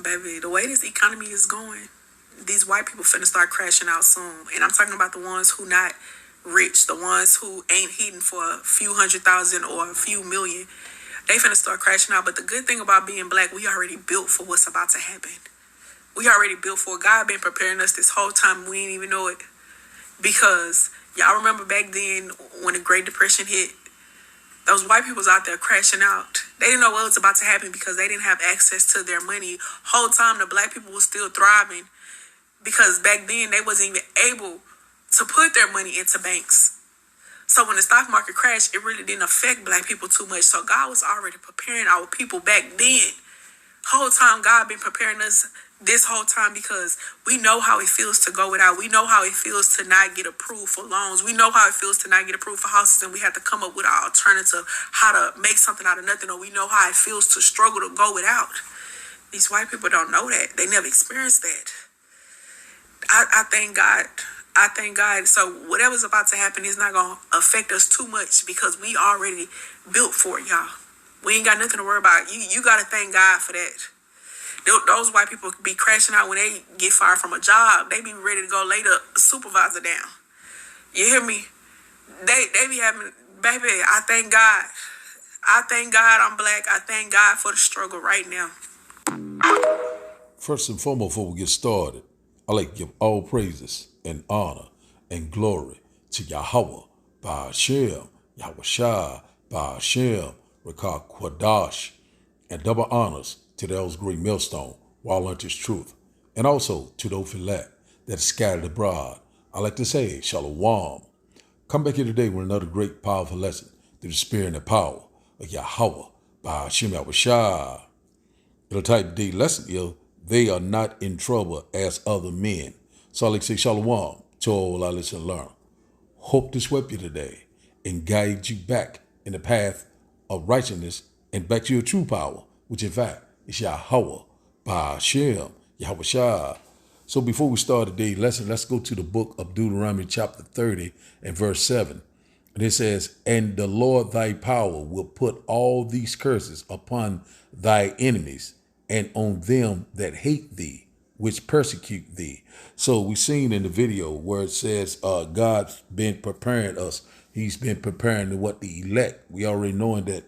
Baby, the way this economy is going, these white people finna start crashing out soon. And I'm talking about the ones who not rich, the ones who ain't hitting for a few 100,000 or a few million. They finna start crashing out. But the good thing about being black, we already built for what's about to happen. We already built for it. God been preparing us this whole time. We didn't even know it. Because y'all remember back then when the Great Depression hit, those white people was out there crashing out. They didn't know what was about to happen because they didn't have access to their money. Whole time the black people was still thriving because back then they wasn't even able to put their money into banks. So when the stock market crashed, it really didn't affect black people too much. So God was already preparing our people back then. Whole time God been preparing us this whole time because we know how it feels to go without. We know how it feels to not get approved for loans. We know how it feels to not get approved for houses, and we have to come up with an alternative, how to make something out of nothing, or we know how it feels to struggle to go without. These white people don't know that. They never experienced that. I thank God. I thank God. So whatever's about to happen is not going to affect us too much because we already built for it, y'all. We ain't got nothing to worry about. You got to thank God for that. Those white people be crashing out when they get fired from a job. They be ready to go lay the supervisor down. You hear me? They be having, baby, I thank God. I thank God I'm black. I thank God for the struggle right now. First and foremost, before we get started, I like to give all praises and honor and glory to Yahweh, Ba'ashem, Yahweh Shai, Ba'ashem, Rakah Kwadash, and double honors to those great millstone, while unto his truth, and also to those elect that is scattered abroad. I like to say, Shalom. Come back here today with another great, powerful lesson through the spirit and the power of Yahweh, Ba'ashem, Yahweh Shai. The type of day lesson is, they are not in trouble as other men. So I like to say shalom to all I listen and learn. Hope to sweep you today and guide you back in the path of righteousness and back to your true power, which in fact is Yahweh, Ba'ashem, Yahweh Shai. So before we start today's lesson, let's go to the book of Deuteronomy chapter 30 and verse 7. And it says, and the Lord thy power will put all these curses upon thy enemies and on them that hate thee, which persecute thee. So we seen in the video where it says God's been preparing us. He's been preparing what the elect. We already knowing that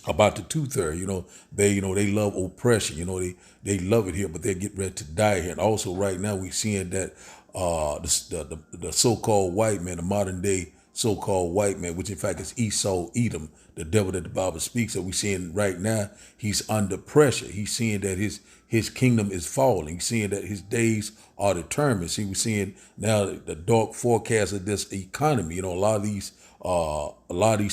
about the 2/3, they love oppression. They love it here, but they get ready to die here. And also right now we seeing that the so-called white man, the modern day so-called white man, which in fact is Esau, Edom, the devil that the Bible speaks of. We seeing right now he's under pressure. He's seeing that his kingdom is falling. He's seeing that his days are determined. See, we're seeing now the dark forecast of this economy. A lot of these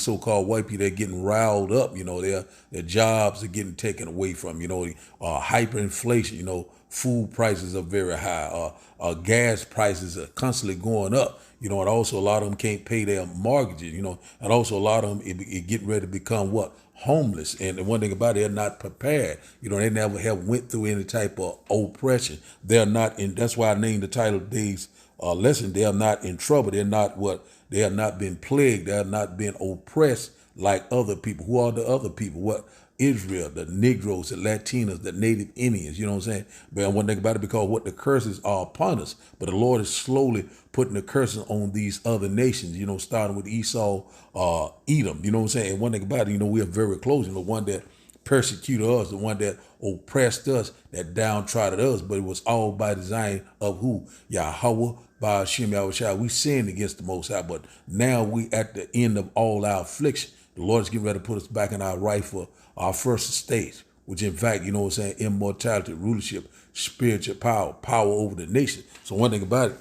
so-called white people, they're getting riled up. Their jobs are getting taken away from. Hyperinflation. Food prices are very high. Gas prices are constantly going up. And also a lot of them can't pay their mortgages. And also a lot of them it getting ready to become what? Homeless. And the one thing about it, they're not prepared. They never have went through any type of oppression. They're not in. That's why I named the title of today's lesson. They are not in trouble. They're not what? They have not been plagued. They have not been oppressed like other people. Who are the other people? What? Israel, the Negroes, the Latinos, the Native Indians, you know what I'm saying? But one thing about it, because what the curses are upon us, but the Lord is slowly putting the curses on these other nations, starting with Esau, Edom, you know what I'm saying? And one thing about it, we are very close, the one that persecuted us, the one that oppressed us, that downtrodden us, but it was all by design of who? Yahweh, Ba'ashem, Yahweh Shai. We sinned against the Most High, but now we at the end of all our affliction. The Lord is getting ready to put us back in our rightful, our first estate, which in fact, immortality, rulership, spiritual power over the nation. So one thing about it,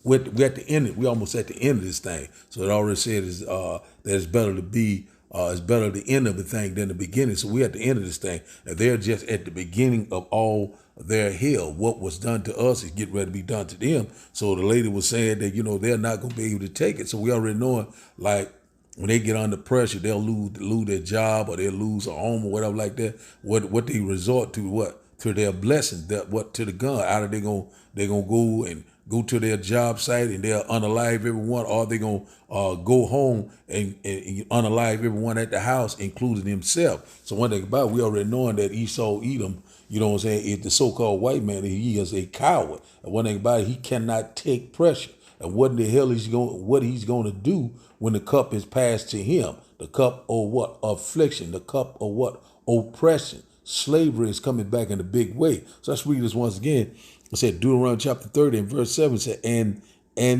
we're at the end. We almost at the end of this thing. So it already said is that it's better to be. It's better the end of the thing than the beginning. So we're at the end of this thing. And they're just at the beginning of all their hell. What was done to us is getting ready to be done to them. So the lady was saying that they're not going to be able to take it. So we already knowing like. When they get under pressure, they'll lose their job or they'll lose a home or whatever like that. What they resort to, what? To their blessing, to the gun. Either they're gonna go to their job site and they'll unalive everyone, or they're gonna go home and unalive everyone at the house, including themselves. So one thing about it, we already knowing that Esau, Edom, You know what I'm saying? If the so-called white man, he is a coward. And one thing about it, he cannot take pressure. And what in the hell what he's going to do when the cup is passed to him? The cup of what? Affliction. The cup of what? Oppression. Slavery is coming back in a big way. So let's read this once again. It said Deuteronomy chapter 30 and verse 7 said, and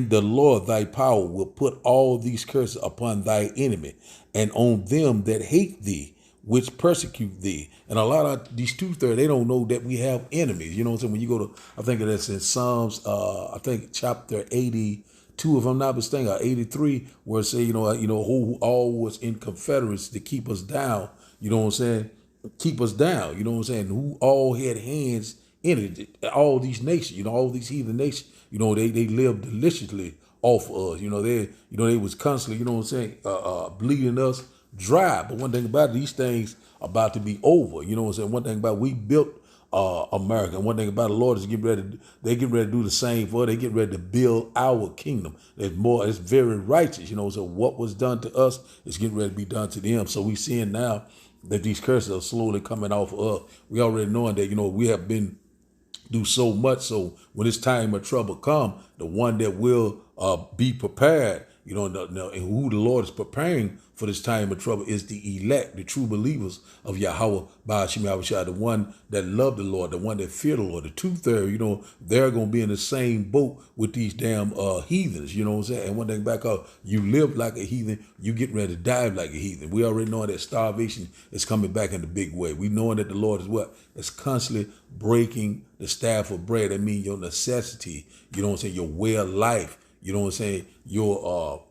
the Lord thy power will put all these curses upon thy enemy and on them that hate thee, which persecute thee. And a lot of these 2/3, they don't know that we have enemies. You know what I'm saying? When you go to, I think that's in Psalms, I think chapter 82, if I'm not mistaken, or 83, where it say, who all was in confederacy to keep us down. You know what I'm saying? Keep us down. You know what I'm saying? Who all had hands in it. All these nations, all these heathen nations, they lived deliciously off of us. They was constantly, you know what I'm saying, bleeding us dry. But one thing about it, these things about to be over. You know what I'm saying? One thing about it, we built America. And one thing about the Lord is they getting ready to do the same for us. They get ready to build our kingdom. It's very righteous. So what was done to us is getting ready to be done to them. So we seeing now that these curses are slowly coming off of us. We already knowing that, we have been do so much. So when this time of trouble come, the one that will be prepared, and who the Lord is preparing for this time of trouble is the elect, the true believers of Yahweh Ba'ashim Yahushua, the one that love the Lord, the one that fear the Lord. The 2/3, they're going to be in the same boat with these damn heathens, you know what I'm saying? And one thing back up, you live like a heathen, you get ready to die like a heathen. We already know that starvation is coming back in a big way. We knowing that the Lord is what? It's constantly breaking the staff of bread. That means your necessity, you know what I'm saying, your way of life, you know what I'm saying, your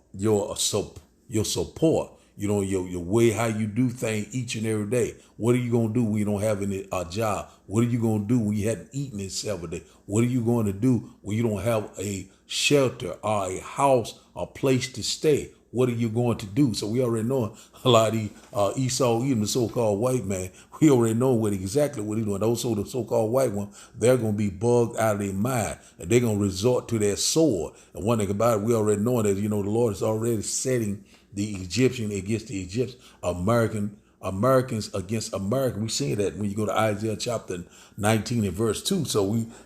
support, your way how you do things each and every day. What are you going to do when you don't have any job? What are you going to do when you haven't eaten in 7 days? What are you going to do when you don't have a shelter or a house or place to stay? What are you going to do? So we already know a lot of these Esau, even the so-called white man, we already know exactly what he's doing. Those the so-called white one, they're going to be bugged out of their mind, and they're going to resort to their sword. And one thing about it, we already know that, the Lord is already setting the Egyptian against the Egyptians, Americans against Americans. We see that when you go to Isaiah chapter 19 and verse 2. So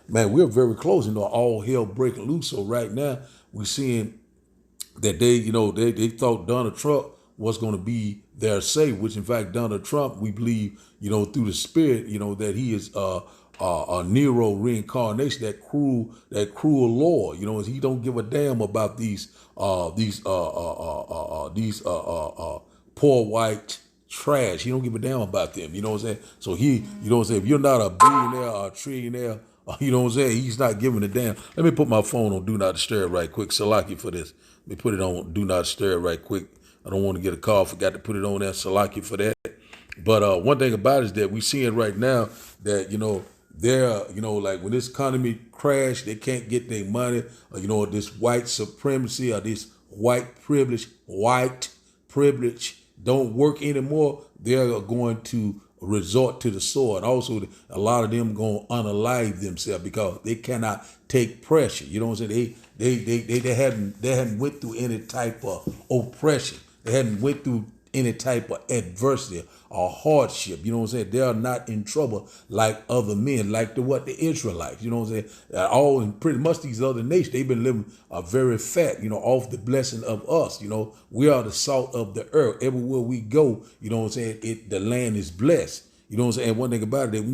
we're very close, all hell breaking loose. So right now we're seeing that they thought Donald Trump was going to be their savior, which in fact Donald Trump, we believe, through the spirit, that he is a Nero reincarnation, that cruel Lord. He don't give a damn about these poor white trash. He don't give a damn about them. You know what I'm saying? So if you're not a billionaire or a trillionaire, you know what I'm saying, he's not giving a damn. Let me put my phone on Do Not Disturb right quick. Salaki for this. Let me put it on Do Not Disturb right quick. I don't want to get a call. Forgot to put it on there. Salaki for that. But one thing about it is that we seeing right now that, they're, like when this economy crash, they can't get their money, or, this white supremacy or this white privilege don't work anymore. They're going to resort to the sword. Also, a lot of them going to unalive themselves because they cannot take pressure. You know what I'm saying? They hadn't went through any type of oppression. They hadn't went through any type of adversity or hardship. You know what I'm saying? They are not in trouble like other men, like the Israelites. You know what I'm saying? All and pretty much these other nations, they've been living very fat, off the blessing of us. We are the salt of the earth. Everywhere we go, you know what I'm saying, the land is blessed. You know what I'm saying? And one thing about it,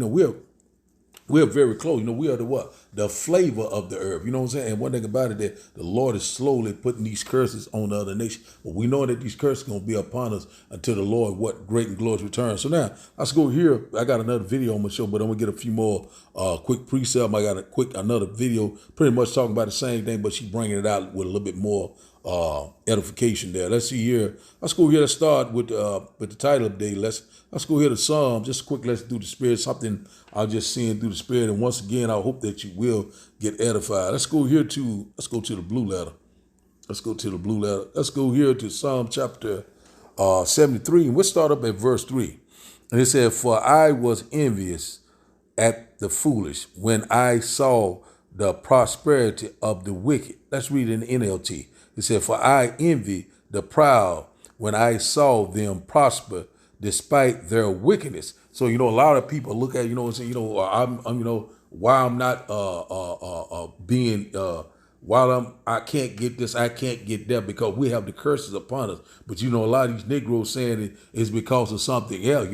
we're very close. We are the flavor of the earth. You know what I'm saying? And one thing about it, that the Lord is slowly putting these curses on the other nations. But we know that these curses are going to be upon us until the Lord, great and glorious return. So now, let's go here. I got another video on my show, but I'm going to get a few more quick precept. I got another video pretty much talking about the same thing, but she's bringing it out with a little bit more edification there. Let's see here. Let's go here. Let's start with the title of the day. Let's go here to Psalm. Just quick, let's do the spirit. Something I'm just seeing through the spirit. And once again, I hope that you will get edified. Let's go to the blue letter. Let's go here to Psalm chapter 73. And we'll start up at verse 3. And it said, "For I was envious at the foolish when I saw the prosperity of the wicked." Let's read it in the NLT. It said, "For I envy the proud when I saw them prosper despite their wickedness." So, a lot of people look at, and say, I'm why I'm not being while I can't get this, I can't get that because we have the curses upon us. But a lot of these Negroes saying it's because of something else.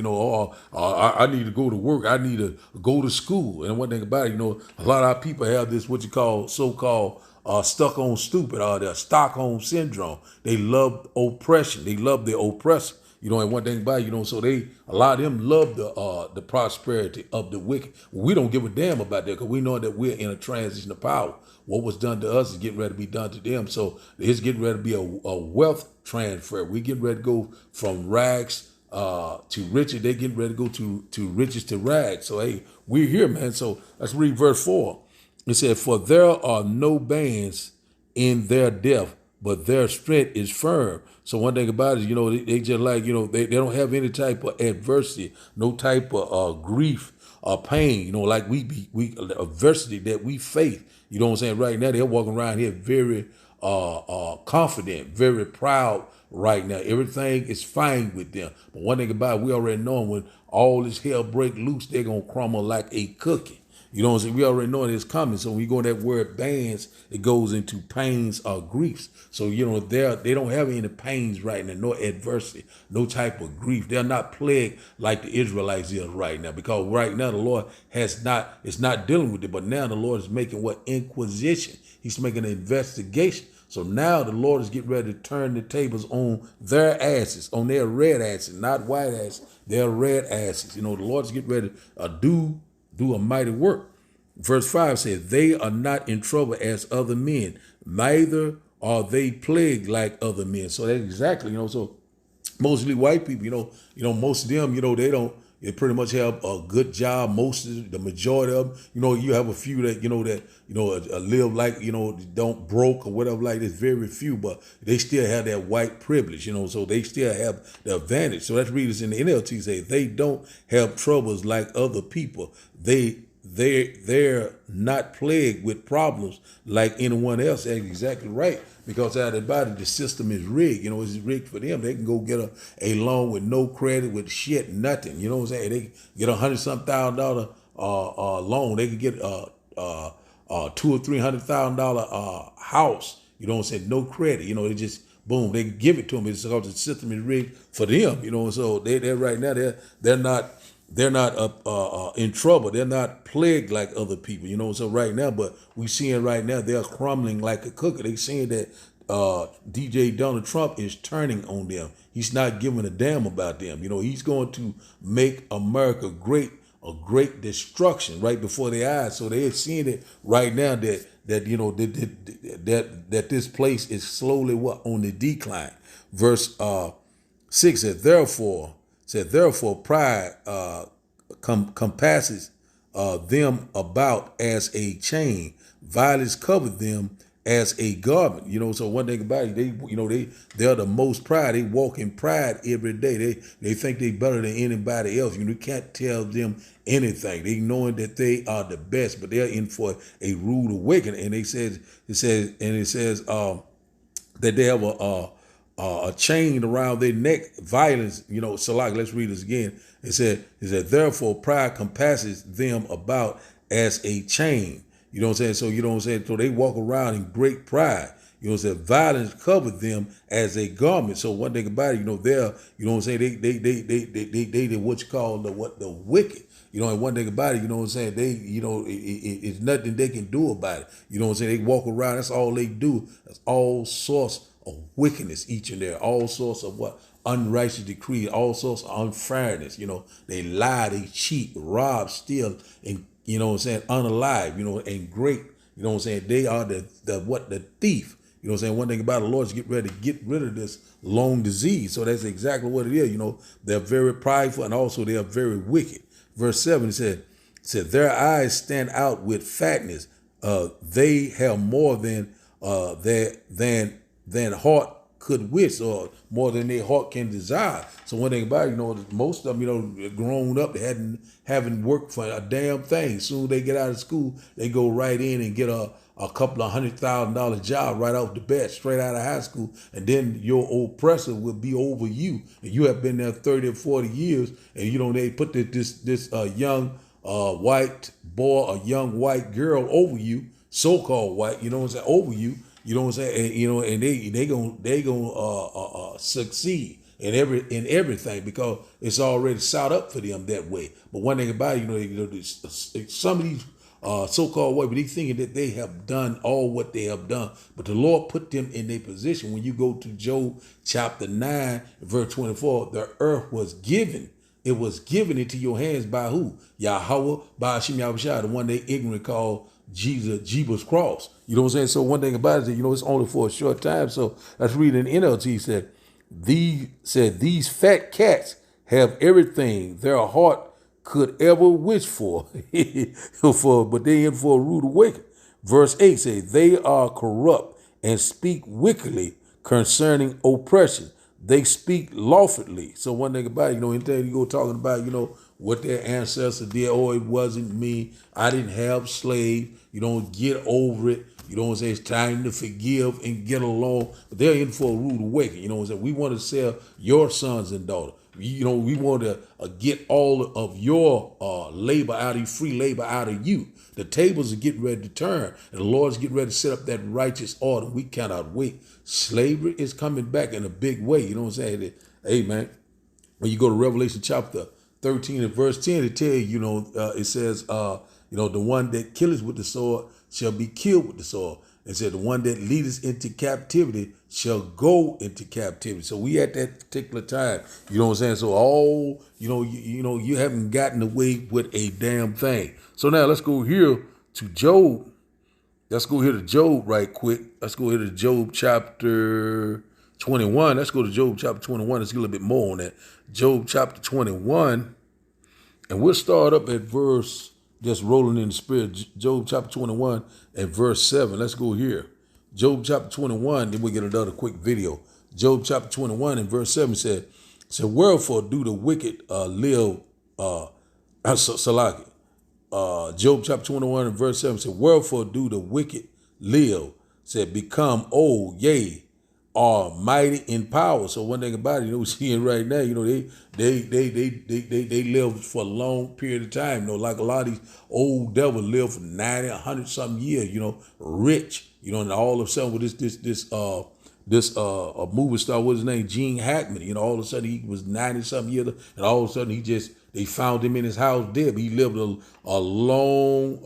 I need to go to work, I need to go to school. And one thing about it, a lot of our people have this what you call so-called stuck on stupid or the Stockholm syndrome. They love oppression. They love the oppressor. And one thing about it, so a lot of them love the prosperity of the wicked. We don't give a damn about that because we know that we're in a transition of power. What was done to us is getting ready to be done to them. So it's getting ready to be a wealth transfer. We getting ready to go from rags to riches. They getting ready to go to riches to rags. So hey, we're here, man. So let's read verse 4. It said, "For there are no bands in their death, but their strength is firm." So one thing about it, they just like, they don't have any type of adversity, no type of grief or pain, like we adversity that we face. You know what I'm saying? Right now, they're walking around here very confident, very proud right now. Everything is fine with them. But one thing about it, we already know when all this hell break loose, they're going to crumble like a cookie. You know what I'm saying? We already know it's coming. So when you go to that word bands, it goes into pains or griefs. So, they don't have any pains right now, no adversity, no type of grief. They're not plagued like the Israelites is right now, because right now the Lord it's not dealing with it. But now the Lord is making inquisition. He's making an investigation. So now the Lord is getting ready to turn the tables on their asses, on their red asses, not white asses, their red asses. The Lord is getting ready to do a mighty work. Verse 5 says, "They are not in trouble as other men, neither are they plagued like other men." So that's exactly, so mostly white people, most of them, they pretty much have a good job. The majority of them, you have a few that, live like, don't broke or whatever like this, very few, but they still have that white privilege, so they still have the advantage. So let's read this in the NLT, say, "They don't have troubles like other people. They're not plagued with problems like anyone else." That's exactly right. Because out of the body, the system is rigged. It's rigged for them. They can go get a loan with no credit, with shit, nothing. You know what I'm saying? They can get $100,000 loan. They can get $200,000 or $300,000 house. You know what I'm saying? No credit. They just boom. They give it to them. It's because the system is rigged for them. So they're right now they're not in trouble. They're not plagued like other people, So right now, but we seeing right now they're crumbling like a cookie. They seeing that DJ Donald Trump is turning on them. He's not giving a damn about them. He's going to make America great, a great destruction right before their eyes. So they're seeing it right now that this place is slowly on the decline. Verse 6 said, "Therefore pride compasses them about as a chain, violence covered them as a garment." So one thing about it, they're the most pride. They walk in pride every day. They think they better than anybody else. You can't tell them anything. They knowing that they are the best, but they're in for a rude awakening. And it says that they have a chain around their neck, violence, so like, let's read this again. It said, "Therefore pride compasses them about as a chain." You know what I'm saying? So they walk around in great pride. Violence covered them as a garment. So one thing about it, they're, they what you call the wicked. And one thing about it, it's nothing they can do about it. They walk around, that's all they do. That's all sorts of wickedness each and there, all sorts of unrighteous decree, all sorts of unfairness. They lie, they cheat, rob, steal, and unalive, and great, they are the thief. One thing about the Lord is get ready to get rid of this long disease. So that's exactly what it is. They're very prideful and also they are very wicked. Verse 7 said, "Their eyes stand out with fatness. They have more than heart could wish, or more than their heart can desire. So one thing about it, most of them, grown up, haven't worked for a damn thing. Soon as they get out of school, they go right in and get a couple of $100,000 job right off the bat, straight out of high school, and then your oppressor will be over you, and you have been there 30 or 40 years, and they put this young white boy or young white girl over you, so-called white, over you, and they gonna succeed in everything because it's already set up for them that way. But one thing about it, some of these so-called white, but they thinking that they have done all what they have done, but the Lord put them in their position. When you go to Job chapter 9, verse 24, the earth was given. It was given into your hands by who? Yahweh, by Hashem Yahushua, the one they ignorant called Jeebus Cross. You know what I'm saying? So one thing about it is that, it's only for a short time. So let's read in NLT said, these fat cats have everything their heart could ever wish for, but they in for a rude awakening. Verse 8 says, they are corrupt and speak wickedly concerning oppression. They speak lawfully. So one thing about it, anytime you go talking about, what their ancestors did, it wasn't me. I didn't have slaves. You don't get over it. You know what I'm saying? It's time to forgive and get along. But they're in for a rude awakening. You know what I'm saying? We want to sell your sons and daughters. We want to get all of your labor out of you, free labor out of you. The tables are getting ready to turn, and the Lord's getting ready to set up that righteous order. We cannot wait. Slavery is coming back in a big way. You know what I'm saying? Hey, man, when you go to Revelation chapter 13 and verse 10, it tells you, it says, the one that killeth with the sword shall be killed with the sword. It said the one that leadeth into captivity shall go into captivity. So we at that particular time, you know what I'm saying? So you haven't gotten away with a damn thing. So now let's go here to Job. Let's go here to Job right quick. Let's go here to Job chapter 21. Let's go to Job chapter 21. Let's get a little bit more on that. Job chapter 21. And we'll start up at verse, just rolling in the spirit, Job chapter 21 and verse 7. Let's go here. Job chapter 21, then we get another quick video. Job chapter 21 and verse 7 said, wherefore do the wicked live, Salaki. Job chapter 21 and verse 7 said, wherefore do the wicked live, said, become old, yea, are mighty in power. So one thing about it, we're seeing right now, they live for a long period of time. Like a lot of these old devils live for 90, 100 something years, rich, and all of a sudden with this movie star, what's his name? Gene Hackman, all of a sudden he was 90 something years, and all of a sudden they found him in his house dead. But he lived a long,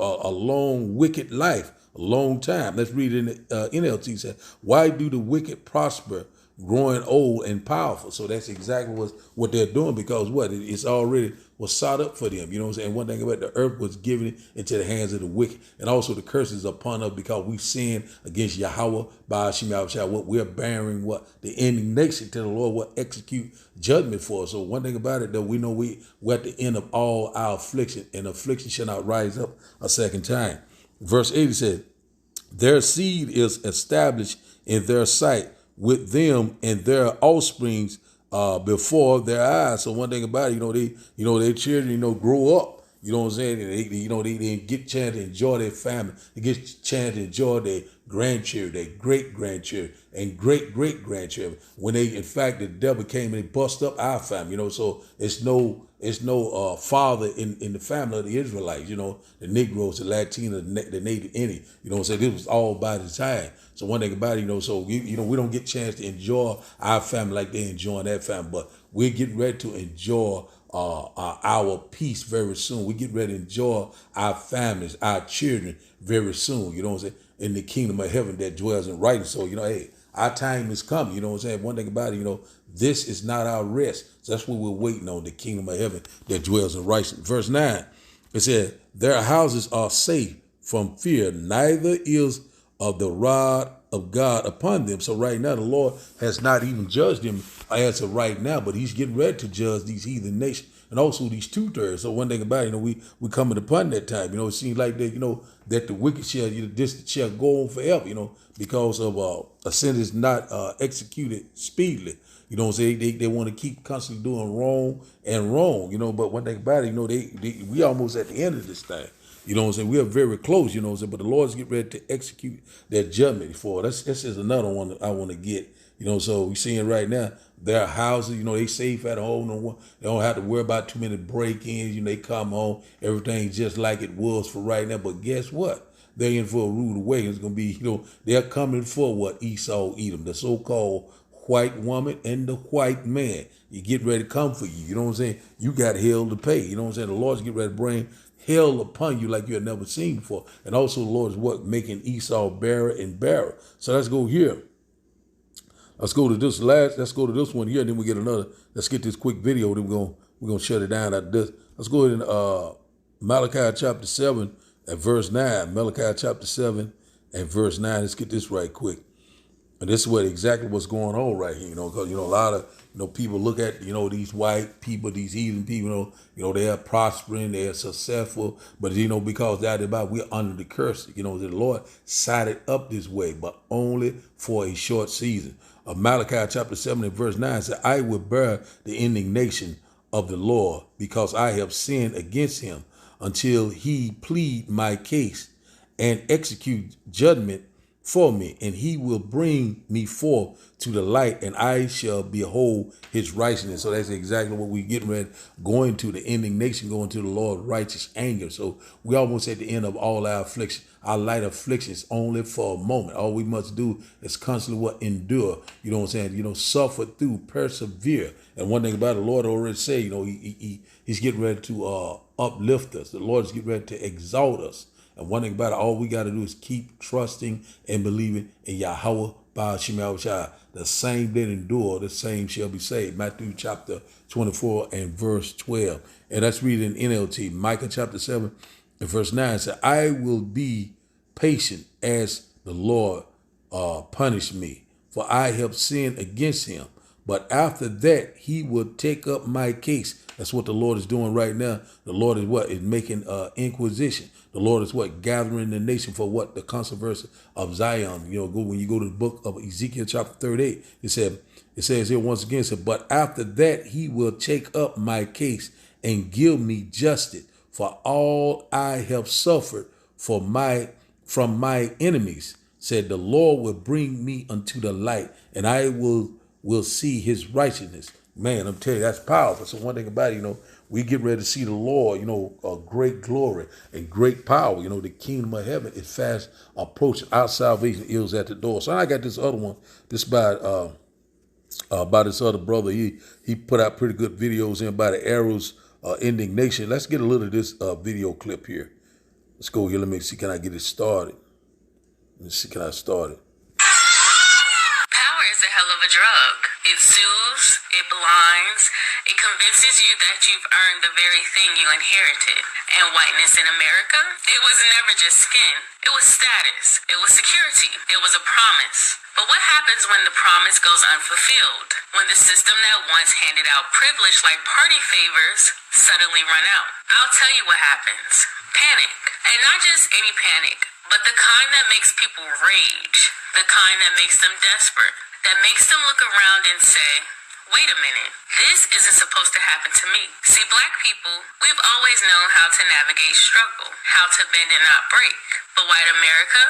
wicked life. A long time. Let's read in NLT. Said, why do the wicked prosper, growing old and powerful? So that's exactly what they're doing, because it's already was sought up for them. You know what I'm saying? One thing about the earth was given into the hands of the wicked, and also the curses upon us because we sinned against Yahweh by Hashem Yahushua. What we're bearing, the indignation to the Lord will execute judgment for us. So one thing about it, though, we know we're at the end of all our affliction, and affliction shall not rise up a second time. Verse 80 said, their seed is established in their sight with them and their offsprings before their eyes. So one thing about it, their children, grow up. You know what I'm saying? They get a chance to enjoy their family. They get a chance to enjoy their grandchildren, their great-grandchildren, and great-great-grandchildren. When in fact, the devil came and he bust up our family, so it's no father in the family of the Israelites, the Negroes, the Latinos, the Native Indian, so this was all by design. So one thing about it, so we don't get a chance to enjoy our family like they enjoying that family, but we're getting ready to enjoy our peace very soon. We get ready to enjoy our families, our children very soon, in the kingdom of heaven that dwells in righteousness. So, hey, our time is coming, One thing about it, this is not our rest. So that's what we're waiting on, the kingdom of heaven that dwells in righteousness. Verse 9, it said, their houses are safe from fear, neither is of the rod of God upon them. So right now, the Lord has not even judged them as of right now, but he's getting ready to judge these heathen nations. and also these 2/3. So one thing about it, we coming upon that time. It seems like that, that the wicked shall, this shall go on forever. Because of a sentence not executed speedily. You know what I'm saying? They want to keep constantly doing wrong and wrong. But one thing about it, we almost at the end of this thing. You know what I'm saying? We are very close, you know what I'm saying? But the Lord's getting ready to execute that judgment for us. That's just another one that I want to get. So we seeing right now, their houses, they safe at home. They don't have to worry about too many break-ins. They come home, everything's just like it was for right now. But guess what? They're in for a rude awakening. It's going to be, they're coming for what Esau, Edom, the so-called white woman and the white man. You get ready to come for you. You know what I'm saying? You got hell to pay. You know what I'm saying? The Lord's getting ready to bring hell upon you like you had never seen before. And also the Lord is what? Making Esau barren and barren. So let's go here. Let's go to this one here, and then we get another. Let's get this quick video, then we're gonna shut it down at this. Let's go ahead and Malachi chapter 7 and verse 9. Malachi chapter 7 and verse 9. Let's get this right quick. And this is exactly what's going on right here, because, a lot of, people look at, these white people, these heathen people, they are prospering, they are successful, but, because we're under the curse, the Lord sided up this way, but only for a short season. Malachi chapter 7 and verse 9 says, I will bear the indignation of the Lord because I have sinned against him until he plead my case and execute judgment for me, and he will bring me forth to the light, and I shall behold his righteousness. So that's exactly what we're getting ready, going to the indignation, going to the Lord's righteous anger. So we almost at the end of all our affliction. Our light afflictions only for a moment. All we must do is constantly endure. You know what I'm saying? Suffer through, persevere. And one thing about it, the Lord already said, he's getting ready to uplift us. The Lord is getting ready to exalt us. And one thing about it, all we got to do is keep trusting and believing in Yahweh Ba'ashem Yahushua. The same that endure, the same shall be saved. Matthew chapter 24 and verse 12. And let's read in NLT. Micah chapter 7 and verse 9 says, I will be patient as the Lord punished me, for I have sinned against him. But after that, he will take up my case. That's what the Lord is doing right now. The Lord is what? Is making inquisition. The Lord is what? Gathering the nation for what? The controversy of Zion. When you go to the book of Ezekiel chapter 38, it says here once again, but after that, he will take up my case and give me justice for all I have suffered from my enemies. Said the Lord will bring me unto the light, and I will see his righteousness. Man, I'm telling you, that's powerful. So one thing about it, we get ready to see the Lord, great glory and great power. The kingdom of heaven is fast approaching. Our salvation is at the door. So I got this other one, this by this other brother. He put out pretty good videos in by the arrows indignation. Let's get a little of this video clip here. Let's go here. Let me see. Can I get it started? Let's see. Can I start it? Power is a hell of a drug. It soothes, it blinds, it convinces you that you've earned the very thing you inherited. And whiteness in America, it was never just skin. It was status. It was security. It was a promise. But what happens when the promise goes unfulfilled? When the system that once handed out privilege like party favors suddenly run out? I'll tell you what happens. Panic. And not just any panic, but the kind that makes people rage. The kind that makes them desperate. That makes them look around and say, wait a minute, this isn't supposed to happen to me. See, black people, we've always known how to navigate struggle, how to bend and not break. But white America,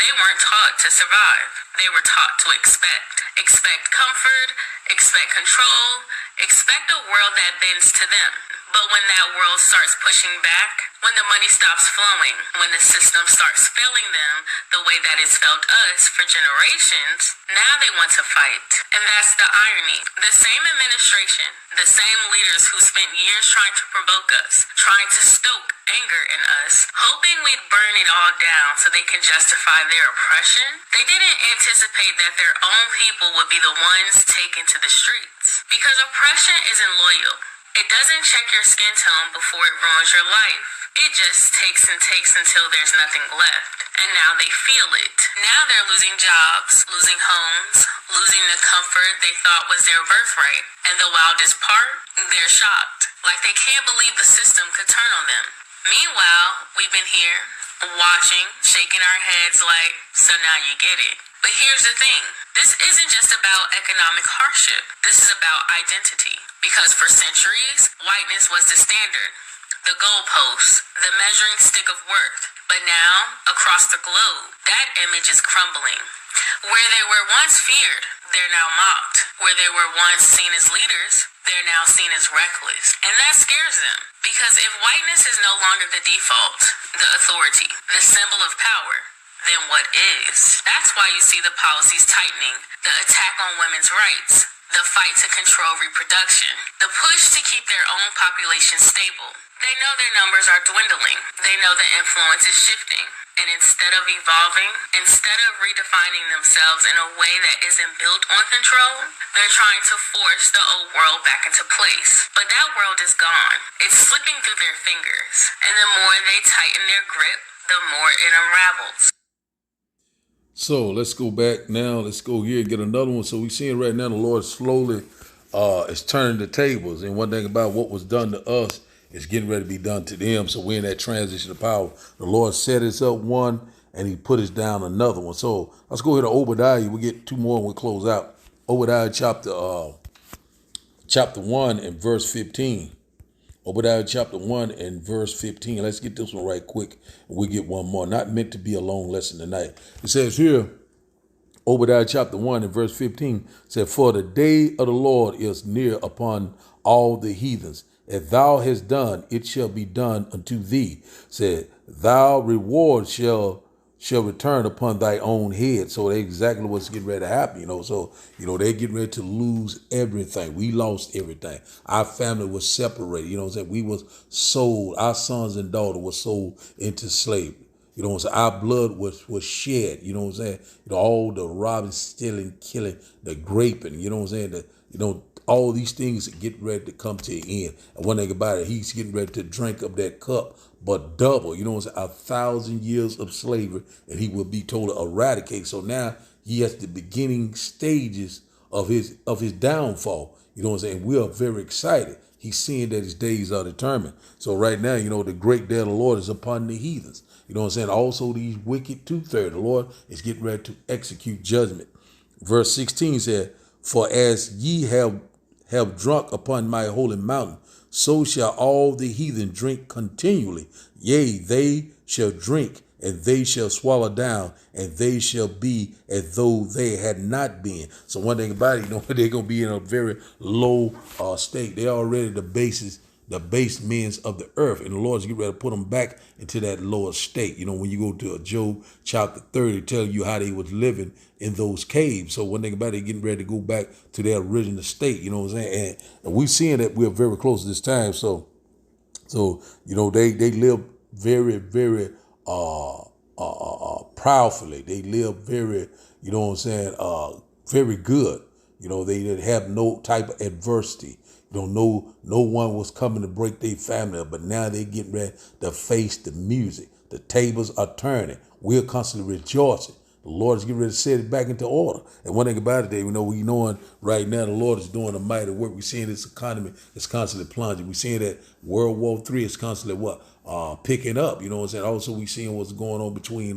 they weren't taught to survive. They were taught to expect. Expect comfort, expect control, expect a world that bends to them. But when that world starts pushing back, when the money stops flowing, when the system starts failing them the way that it's felt us for generations, now they want to fight. And that's the irony. The same administration, the same leaders who spent years trying to provoke us, trying to stoke anger in us, hoping we'd burn it all down so they can justify their oppression, they didn't anticipate that their own people would be the ones taken to the streets. Because oppression isn't loyal. It doesn't check your skin tone before it ruins your life. It just takes and takes until there's nothing left. and now they feel it. Now they're losing jobs, losing homes, losing the comfort they thought was their birthright. And the wildest part, they're shocked. Like they can't believe the system could turn on them. Meanwhile, we've been here, watching, shaking our heads like, so now you get it. But here's the thing. This isn't just about economic hardship. This is about identity. Because for centuries, whiteness was the standard, the goalpost, the measuring stick of worth. But now, across the globe, that image is crumbling. Where they were once feared, they're now mocked. Where they were once seen as leaders, they're now seen as reckless. And that scares them. Because if whiteness is no longer the default, the authority, the symbol of power, then what is? That's why you see the policies tightening, the attack on women's rights, the fight to control reproduction, the push to keep their own population stable. They know their numbers are dwindling. They know the influence is shifting. And instead of evolving, instead of redefining themselves in a way that isn't built on control, they're trying to force the old world back into place. But that world is gone. It's slipping through their fingers. And the more they tighten their grip, the more it unravels. So let's go back now. Let's go here and get another one. So we're seeing right now the Lord slowly is turning the tables. And one thing about what was done to us is getting ready to be done to them. So we're in that transition of power. The Lord set us up one and he put us down another one. So let's go here to Obadiah. We get two more and we'll close out. Obadiah chapter 1 and verse 15. Obadiah chapter 1 and verse 15. Let's get this one right quick. And we'll get one more. Not meant to be a long lesson tonight. It says here, Obadiah chapter 1 and verse 15 said, for the day of the Lord is near upon all the heathens. If thou hast done, it shall be done unto thee. Said, thou reward shall return upon thy own head. So that's exactly what's getting ready to happen, So, they get ready to lose everything. We lost everything. Our family was separated, We was sold. Our sons and daughters were sold into slavery. Our blood was shed, all the robbing, stealing, killing, the graping, all these things get ready to come to an end. And one thing about it, he's getting ready to drink up that cup, but double, 1,000 years of slavery, and he will be told to eradicate. So now he has the beginning stages of his downfall. We are very excited. He's seeing that his days are determined. So right now, the great day of the Lord is upon the heathens. Also these wicked 2/3, the Lord is getting ready to execute judgment. Verse 16 said, for as ye have drunk upon my holy mountain, so shall all the heathen drink continually. Yea, they shall drink, and they shall swallow down, and they shall be as though they had not been. So one thing about it, they're going to be in a very low state. They're already the base men of the earth, and the Lord's getting ready to put them back into that lower state. When you go to Job chapter 30, it tells you how they was living in those caves. So one thing about it, getting ready to go back to their original state, And we're seeing that we're very close to this time. So they live very, very proudly. They live very, very good. They didn't have no type of adversity. No one was coming to break their family up, but now they getting ready to face the music. The tables are turning. We're constantly rejoicing. The Lord is getting ready to set it back into order. And one thing about it, we knowing right now the Lord is doing a mighty work. We're seeing this economy is constantly plunging. We're seeing that World War III is constantly picking up. Also, we're seeing what's going on between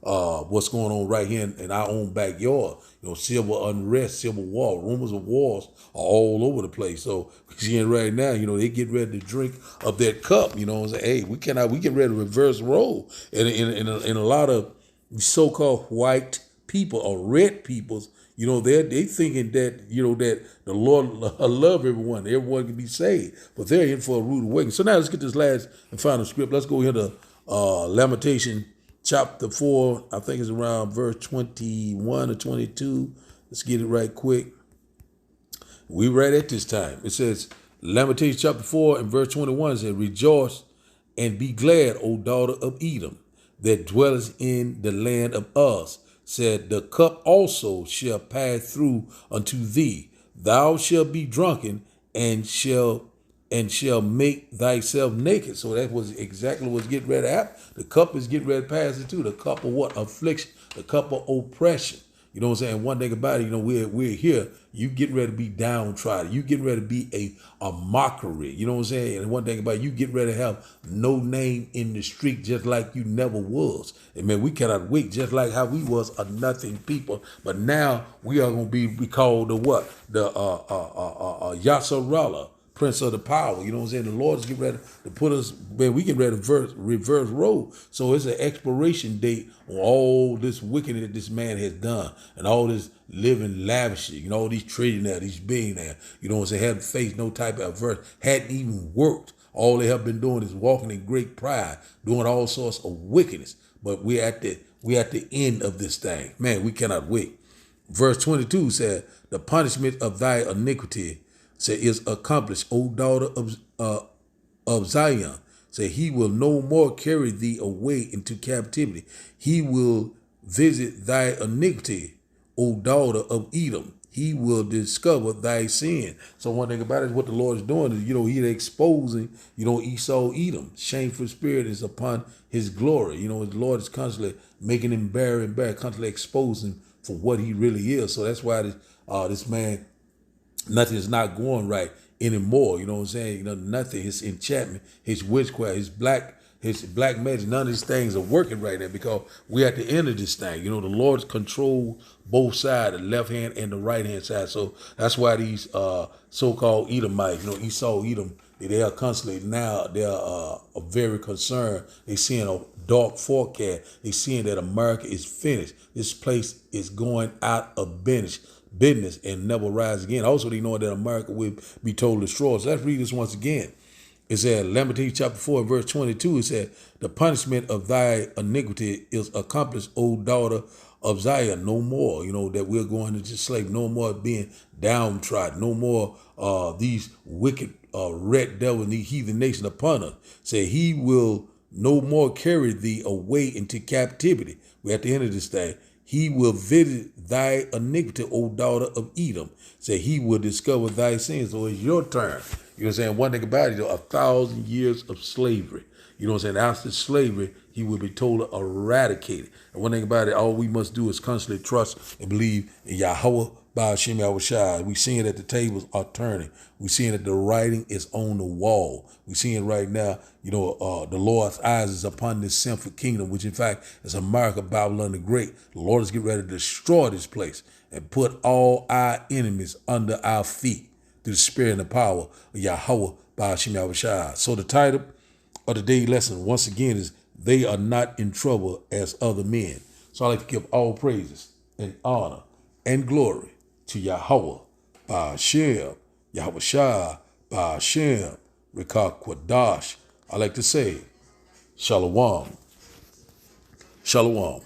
what's going on right here in our own backyard. Civil unrest, civil war, rumors of wars are all over the place. So we're seeing right now, they get ready to drink of that cup. Hey, we get ready to reverse role. And in a lot of so-called white people or red peoples, they thinking that, that the Lord love everyone can be saved, but they're in for a rude awakening. So now let's get this last and final script. Let's go here to Lamentation chapter 4, I think it's around verse 21 or 22. Let's get it right quick. We read it this time. It says, Lamentation chapter 4 and verse 21 says, rejoice and be glad, O daughter of Edom, that dwellest in the land of Uz. Said, the cup also shall pass through unto thee. Thou shalt be drunken and shall and shall make thyself naked. So that was exactly what's getting ready to happen. The cup is getting ready to pass it too. The cup of what? Affliction. The cup of oppression. You know what I'm saying? One thing about it, we're here. You getting ready to be downtrodden. You getting ready to be a mockery. You know what I'm saying? And one thing about it, you getting ready to have no name in the street, just like you never was. And man, we cannot wait, just like how we was a nothing people. But now we are going to be called the what? The Yasarala, Prince of the Power. You know what I'm saying? The Lord is getting ready to put us, man, we get ready to reverse road. So it's an expiration date on all this wickedness that this man has done and all this living lavishly, you know, all these trillionaires, these billionaires, you know what I'm saying, hadn't faced no type of adversity, hadn't even worked. All they have been doing is walking in great pride, doing all sorts of wickedness. But we're at the end of this thing. Man, we cannot wait. Verse 22 said, the punishment of thy iniquity is accomplished, O daughter of Zion. Say, he will no more carry thee away into captivity. He will visit thy iniquity, O daughter of Edom. He will discover thy sin. So one thing about it is what the Lord is doing is, he's exposing, Esau, Edom. Shameful spirit is upon his glory. The Lord is constantly making him bare, constantly exposing for what he really is. So that's why this man, nothing is not going right anymore. You know what I'm saying? Nothing. His enchantment, his witchcraft, his black magic, none of these things are working right now because we're at the end of this thing. The Lord's control both sides, the left hand and the right hand side. So that's why these so-called Edomites, Esau, Edom, they are constantly now, they're very concerned. They're seeing a dark forecast. They're seeing that America is finished. This place is going out of business and never rise again. Also, they know that America will be totally destroyed. So let's read this once again. It said, Lamentations chapter 4, verse 22, it said, the punishment of thy iniquity is accomplished, O daughter of Zion, no more, that we're going into slavery, no more being downtrodden, no more these wicked red devil and these heathen nation upon us. Say, he will no more carry thee away into captivity. We're at the end of this thing. He will visit thy iniquity, O daughter of Edom. Say, he will discover thy sins. So it's your turn. You know what I'm saying? One thing about it, 1,000 years of slavery. You know what I'm saying? After slavery, he will be totally eradicated. And one thing about it, all we must do is constantly trust and believe in Yahweh Ba'ashem Yahushua. We seeing that the tables are turning. We seeing that the writing is on the wall. We seeing right now, the Lord's eyes is upon this sinful kingdom, which in fact is America, Babylon the Great. The Lord is getting ready to destroy this place and put all our enemies under our feet through the spirit and the power of Yahweh Ba'ashem Yahushua. So the title of the daily lesson, once again, is They Are Not in Trouble as Other Men. So I like to give all praises and honor and glory to Yahweh Ba'ashem Yahushua Ba'ashem Rekah Kwadash. I like to say, Shalom. Shalom.